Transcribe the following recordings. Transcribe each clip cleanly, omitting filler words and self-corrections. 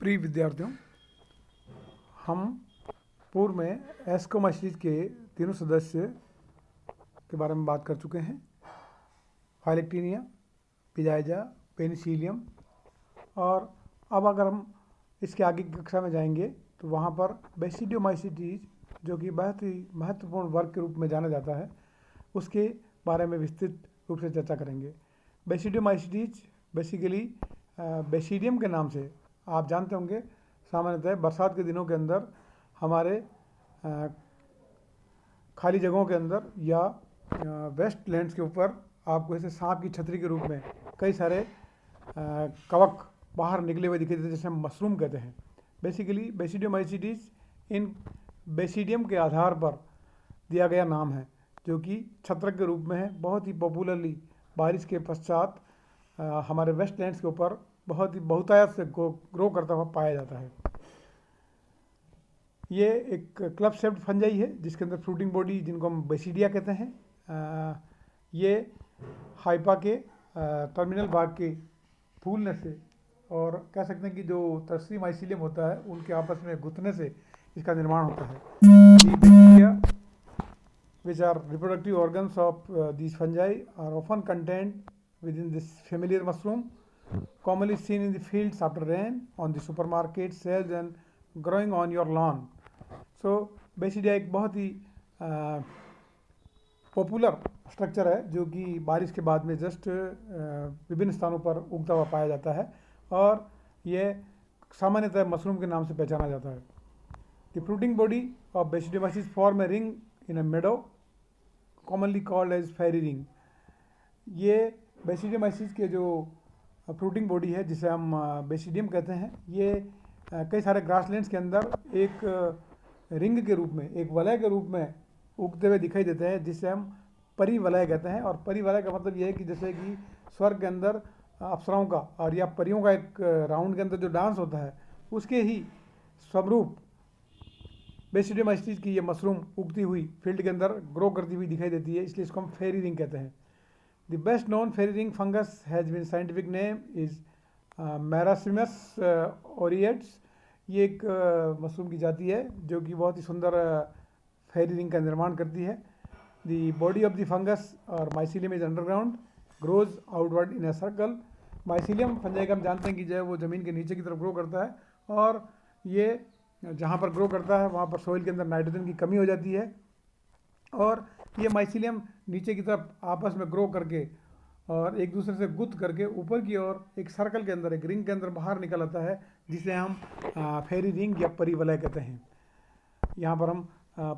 प्रिय विद्यार्थियों, हम पूर्व में एस्कोमाइसीज के तीनों सदस्य के बारे में बात कर चुके हैं। फाइलेक्टिनिया, पिजाइजा, पेनिसिलियम। और अब अगर हम इसके आगे की कक्षा में जाएंगे तो वहाँ पर बेसिडियोमाइसीटीज, जो कि बहुत ही महत्वपूर्ण वर्ग के रूप में जाना जाता है, उसके बारे में विस्तृत रूप से चर्चा करेंगे। बेसिडियोमाइसीटीज बेसिकली बेसिडियम के नाम से आप जानते होंगे। सामान्यतः बरसात के दिनों के अंदर हमारे खाली जगहों के अंदर या वेस्ट लैंड्स के ऊपर आपको ऐसे सांप की छतरी के रूप में कई सारे कवक बाहर निकले हुए दिखाई देते हैं, जिसे हम मशरूम कहते हैं। बेसिकली बेसिडियोमाइसीटीज इन बेसिडियम के आधार पर दिया गया नाम है, जो कि छत्रक के रूप में है। बहुत ही पॉपुलरली बारिश के पश्चात हमारे वेस्ट लैंड्स के ऊपर बहुत ही बहुतायत से ग्रो करता हुआ पाया जाता है। ये एक क्लब शेप्ड फंजाई है जिसके अंदर फ्रूटिंग बॉडी, जिनको हम बेसिडिया कहते हैं, ये हाइपा के टर्मिनल भाग के फूलने से और कह सकते हैं कि जो तरसरी माइसीलियम होता है उनके आपस में गुथने से इसका निर्माण होता है। Basidia which are reproductive organs of these fungi are often contained within this familiar mushroom, commonly seen in the fields after rain, on the supermarket shelves and growing on your lawn. So basidia एक बहुत ही popular structure है जो कि बारिश के बाद में just विभिन्न स्थानों पर उगता हुआ पाया जाता है और ये सामान्यतः मशरूम के नाम से पहचाना जाता है। The fruiting body of basidiomycetes form a ring in a meadow commonly called as fairy ring. ये बेसिडियोमाइसीज के जो फ्रूटिंग बॉडी है, जिसे हम बेसिडियम कहते हैं, ये कई सारे ग्रासलैंड्स के अंदर एक रिंग के रूप में, एक वलय के रूप में उगते हुए दिखाई देते हैं, जिसे हम परिवलय कहते हैं। और परिवलय का मतलब यह है कि जैसे कि स्वर्ग के अंदर अप्सराओं का और या परियों का एक राउंड के अंदर जो डांस होता है, उसके ही स्वरूप बेसिडियोमाइसीज की ये मशरूम उगती हुई फील्ड के अंदर ग्रो करती हुई दिखाई देती है, इसलिए इसको हम फेरी रिंग कहते हैं। The best known fairy ring fungus has been scientific name is Marasmius oreades. ये एक मशरूम की जाति है जो कि बहुत ही सुंदर फेरी रिंग का निर्माण करती है। The body of the fungus or mycelium is underground, grows outward in a circle. Mycelium fungi का हम जानते हैं कि जो है वो ज़मीन के नीचे की तरफ ग्रो करता है और ये जहाँ पर ग्रो करता है वहाँ पर सॉइल के अंदर नाइट्रोजन की कमी हो जाती है और ये माइसीलियम नीचे की तरफ आपस में ग्रो करके और एक दूसरे से गुथ करके ऊपर की ओर एक सर्कल के अंदर, एक रिंग के अंदर बाहर निकल आता है, जिसे हम फेरी रिंग या परिवलय कहते हैं। यहाँ पर हम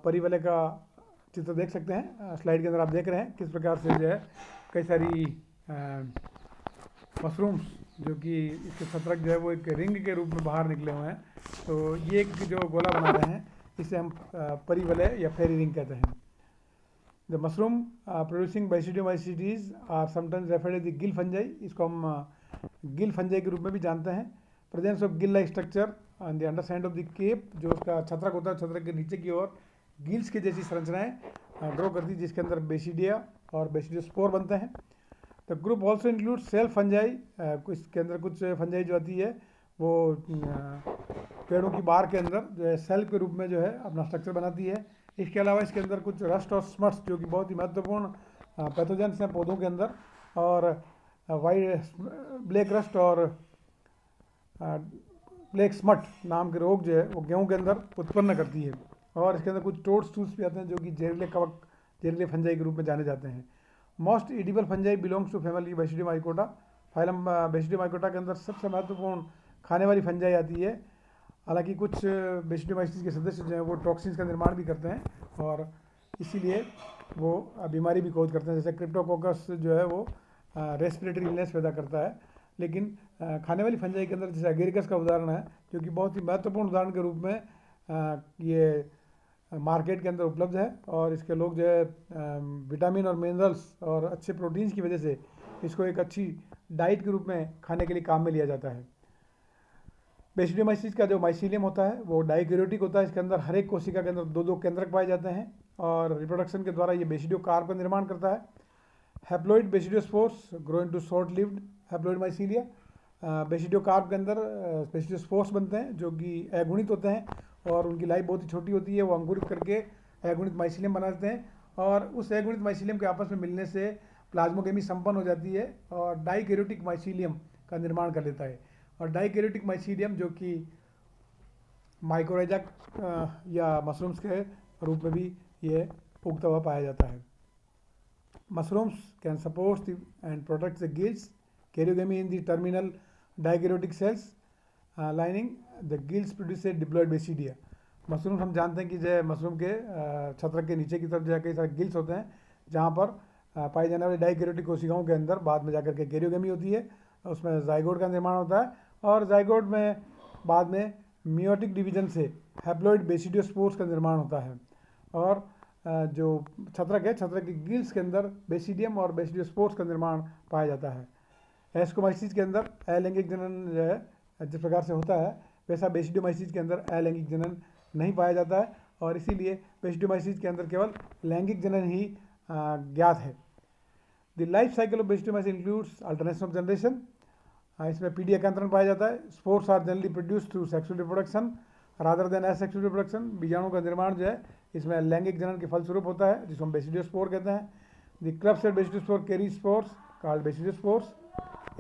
परिवलय का चित्र देख सकते हैं। स्लाइड के अंदर आप देख रहे हैं किस प्रकार से जो है कई सारी मशरूम्स जो कि इसके छत्रक जो है वो एक रिंग के रूप में बाहर निकले हुए हैं। तो ये एक जो गोला बना रहे हैं इसे हम परिवलय या फेरी रिंग कहते हैं। The mushroom producing basidiomycetes are sometimes referred as the gill fungi. इसको हम गिल फंजाई के रूप में भी जानते हैं। Presence of gill like structure on the underside of the cap, जो उसका छत्रक होता है, छत्रक के नीचे की ओर गिल्स के जैसी संरचनाएं ग्रो करती है, जिसके अंदर बेसिडिया और बेसिडियोस्पोर बनते हैं। The group also include cell fungi. इसके अंदर कुछ फंजाई जो आती है वो पेड़ों की बार के अंदर जो है सेल के रूप में जो है अपना स्ट्रक्चर बनाती है। इसके अलावा इसके अंदर कुछ रस्ट और स्मट्स, जो कि बहुत ही महत्वपूर्ण पैथोजेंस हैं पौधों के अंदर, और वाइट ब्लैक रस्ट और ब्लैक स्मट नाम के रोग जो है वो गेहूं के अंदर उत्पन्न करती है। और इसके अंदर कुछ टोड्स टूल्स भी आते हैं जो कि जहरीले कवक, जहरीले फंजाई के रूप में जाने जाते हैं। Most edible fungi belongs to family Basidiomycota. Phylum Basidiomycota के अंदर सबसे महत्वपूर्ण खाने वाली फंजाई आती है। हालांकि कुछ बेसिडियोमाइसीज के सदस्य जो हैं वो टॉक्सिन्स का निर्माण भी करते हैं और इसीलिए वो बीमारी भी कॉज करते हैं। जैसे क्रिप्टोकोकस जो है वो रेस्पिरेटरी इलनेस पैदा करता है। लेकिन खाने वाली फंजाई के अंदर जैसे एगेरिकस का उदाहरण है, जो कि बहुत ही महत्वपूर्ण उदाहरण के रूप में ये मार्केट के अंदर उपलब्ध है और इसके लोग जो है विटामिन और मिनरल्स और अच्छे प्रोटीन्स की वजह से इसको एक अच्छी डाइट के रूप में खाने के लिए काम में लिया जाता है। बेसिडियोमाइसीज का जो माइसीलियम होता है वो डाइकैरियोटिक होता है। इसके अंदर हर एक कोशिका के अंदर दो केंद्रक पाए जाते हैं और रिप्रोडक्शन के द्वारा ये बेसिडियो कार्प का निर्माण करता है। Haploid basidiospores grow into short lived haploid mycelia. Basidiocarp के अंदर बेसिडियोस्पोर्स बनते हैं जो कि अगुणित होते हैं और उनकी लाइफ बहुत ही छोटी होती है। वो अंकुरित करके अगुणित माइसीलियम बना देते हैं और उस अगुणित माइसीलियम के आपस में मिलने से प्लाज्मोगेमी संपन्न हो जाती है और डाइकैरियोटिक माइसीलियम का निर्माण कर लेता है। और डाइकैरियोटिक माइसीलियम जो कि माइकोराइजा या मशरूम्स के रूप में भी ये उगता हुआ पाया जाता है। Mushrooms can support and protect the gills, karyogamy in the terminal dikaryotic cells lining the gills produce diploid basidia। Mushroom हम जानते हैं कि जो मशरूम के छत्रक के नीचे की तरफ जो कई सारे गिल्स होते हैं जहाँ पर पाई जाने वाली डाइकैरियोटिक कोशिकाओं के अंदर बाद में जाकर के कैरियोगमी होती है, उसमें जाइगोट का निर्माण होता है और जाइगोट में बाद में मियोटिक डिवीजन से हैप्लॉइड बेसिडियोस्पोर्स का निर्माण होता है। और जो छत्रक है, छत्रक के गिल्स के अंदर बेसिडियम और बेसिडियोस्पोर्स का निर्माण पाया जाता है। एस्कोमाइसिस के अंदर अलैंगिक जनन जो है जिस प्रकार से होता है वैसा बेसिडियोमाइसिस के अंदर अलैंगिक जनन नहीं पाया जाता है और इसीलिए बेसिडियोमाइसिस के अंदर केवल लैंगिक जनन ही ज्ञात है। The life cycle of basidiomycetes includes alternation of generation. इसमें पीडी एकांतरण पाया जाता है। Spores are generally produce through sexual reproduction rather than asexual reproduction. बीजाणु का निर्माण जो है इसमें लैंगिक जनन के फलस्वरूप होता है जिसको हम बेसिडियोस्पोर कहते हैं। The club shaped basidiospore carry spores called basidiospores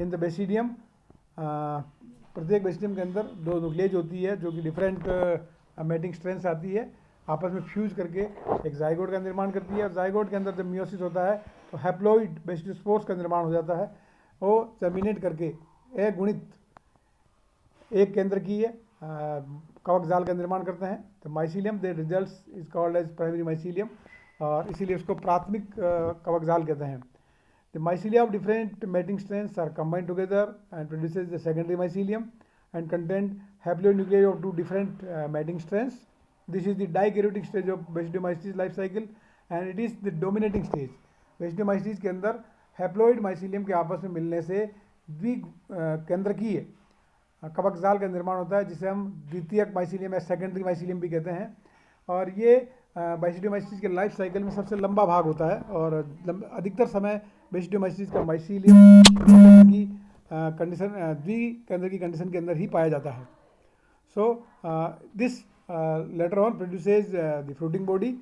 in the basidium. प्रत्येक बेसिडियम के अंदर दो न्यूक्लियज होती है जो कि डिफरेंट मेटिंग स्ट्रेंथ आती है, आपस में फ्यूज करके एक जाइगोट का निर्माण करती है और जाइगोट के अंदर जब मियोसिस होता है तो हैप्लॉइड बेसिडियोस्पोर्स का निर्माण हो जाता है। वो जर्मिनेट करके अगुणित एक केंद्र की कवक जाल का निर्माण करते हैं। तो mycelium they results is called as primary mycelium और इसीलिए उसको प्राथमिक कवक जाल कहते हैं। The mycelia of different mating strengths are combined together and produces the secondary mycelium and content haploid nucleus of two different mating strengths. This is the dikaryotic stage of basidiomycetes life cycle and it is the dominating stage. Basidiomycetes के अंदर haploid mycelium के आपस में मिलने से द्विकेंद्रकीय कवक जाल का निर्माण होता है जिसे हम द्वितीयक माइसीलियम या सेकेंडरी माइसीलियम भी कहते हैं। और ये बेसिडियोमाइसिस के लाइफ साइकिल में सबसे लंबा भाग होता है और अधिकतर समय बेसिडियोमाइसिस का माइसीलियम की कंडीशन द्विकेंद्र की कंडीशन के अंदर ही पाया जाता है। So this later on produces the fruiting body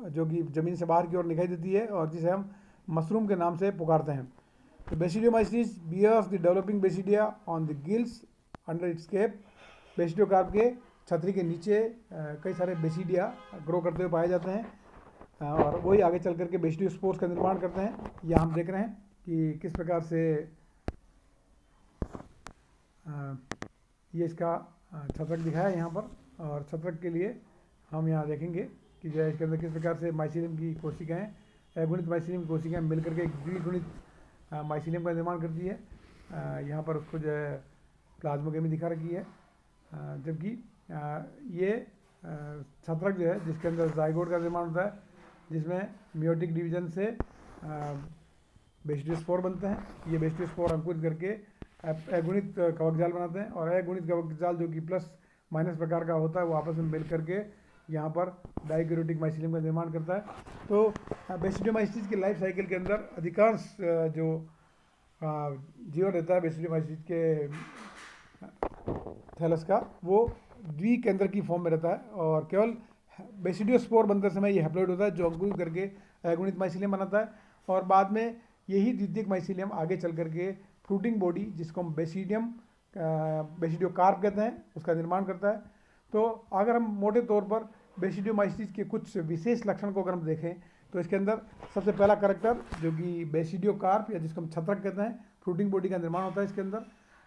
जो कि ज़मीन से बाहर की ओर दिखाई देती है और जिसे हम मशरूम के नाम से पुकारते हैं। तो basidiomycetes bears the developing basidia on the gills under its cap. Basidiocarp के छतरी के नीचे कई सारे बेसिडिया ग्रो करते हुए पाए जाते हैं और वही आगे चल करके बेसिडियोस्पोर्स का निर्माण करते हैं। यहाँ हम देख रहे हैं कि किस प्रकार से ये इसका छत्रक दिखाया है यहाँ पर और छत्रक के लिए हम यहाँ देखेंगे कि जो है इसके अंदर किस प्रकार से माइसीलियम की कोशिकाएँ अगुणित माइसीलियम कोशिकाएँ मिलकर के एक द्विगुणित माइसीलियम का निर्माण करती है। यहाँ पर उसको जो है प्लाज्मोगेमी दिखा रखी है जबकि ये छत्रक जो है जिसके अंदर जाइगोट का निर्माण होता है जिसमें मियोटिक डिवीजन से बेसिडियोस्पोर बनते हैं। ये बेसिडियोस्पोर अंकुरित करके अगुणित कवक जाल बनाते हैं और अगुणित कवक जाल जो कि प्लस माइनस प्रकार का होता है वो आपस में मिल करके यहाँ पर डाइकैरियोटिक माइसीलियम का निर्माण करता है। तो बेसिडियोमाइसिस के लाइफ साइकिल के अंदर अधिकांश जो जीवन रहता है बेसिडियोमाइसिस के थैलस का वो द्विकेंद्र की फॉर्म में रहता है और केवल बेसिडियोस्पोर बनते समय ये हैप्लॉइड होता है जो अंकुरित करके अगुणित माइसीलियम बनाता है और बाद में यही द्वितीयक माइसीलियम आगे चल करके फ्रूटिंग बॉडी जिसको हम बेसिडियोकार्प कहते हैं उसका निर्माण करता है। तो अगर हम मोटे तौर पर बेसिडियोमाइसिस के कुछ विशेष लक्षण को अगर हम देखें तो इसके अंदर सबसे पहला करैक्टर जो कि बेसिडियोकार्प या जिसको हम छत्रक कहते हैं फ्रूटिंग बॉडी का निर्माण होता है इसके अंदर।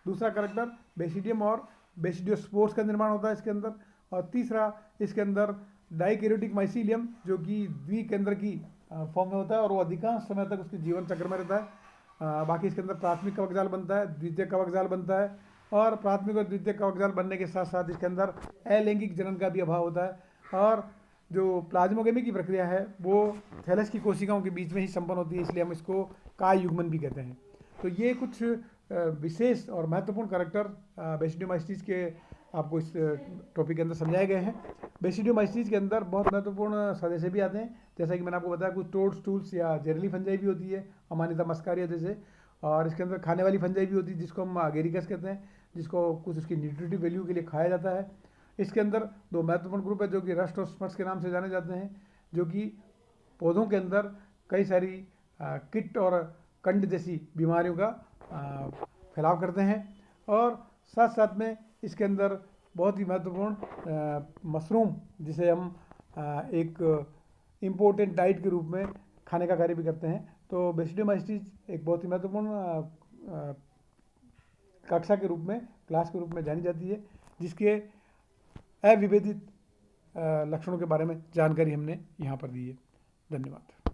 दूसरा करैक्टर बेसिडियम और बेसिडियोस्पोर्स का निर्माण होता है इसके अंदर और तीसरा इसके अंदर डाइकैरियोटिक माइसीलियम जो कि द्विकेंद्र की फॉर्म में होता है और वो अधिकांश समय तक उसके जीवन चक्र में रहता है। बाकी इसके अंदर प्राथमिक कवक जाल बनता है, द्वितीय कवक जाल बनता है और प्राथमिक और द्वितीय कवक जाल बनने के साथ साथ इसके अंदर अलैंगिक जनन का भी अभाव होता है और जो प्लाज्मोगेमी की प्रक्रिया है वो थैलस की कोशिकाओं के बीच में ही संपन्न होती है, इसलिए हम इसको काय युग्मन भी कहते हैं। तो ये कुछ विशेष और महत्वपूर्ण करैक्टर बेसिडियोमाइसिस के आपको इस टॉपिक के अंदर समझाए गए हैं। बेसिडियोमाइसिस के अंदर बहुत महत्वपूर्ण सदस्य भी आते हैं जैसा कि मैंने आपको बताया कुछ टोड्स टूल्स या जेरली फंजाई भी होती है, अमानिता मस्कारिया जैसे, और इसके अंदर खाने वाली फंजाई भी होती है जिसको हम अगेरिकस कहते हैं, जिसको कुछ उसकी न्यूट्रिटिव वैल्यू के लिए खाया जाता है। इसके अंदर दो महत्वपूर्ण ग्रुप है जो कि रस्ट और स्मट्स के नाम से जाने जाते हैं, जो कि पौधों के अंदर कई सारी किट और कंड जैसी बीमारियों का फैलाव करते हैं। और साथ साथ में इसके अंदर बहुत ही महत्वपूर्ण मशरूम, जिसे हम एक इम्पोर्टेंट डाइट के रूप में खाने का कार्य भी करते हैं। तो बेसिडोमाइसीट्स एक बहुत ही महत्वपूर्ण कक्षा के रूप में, क्लास के रूप में जानी जाती है, जिसके अविभेदित लक्षणों के बारे में जानकारी हमने यहाँ पर दी है। धन्यवाद।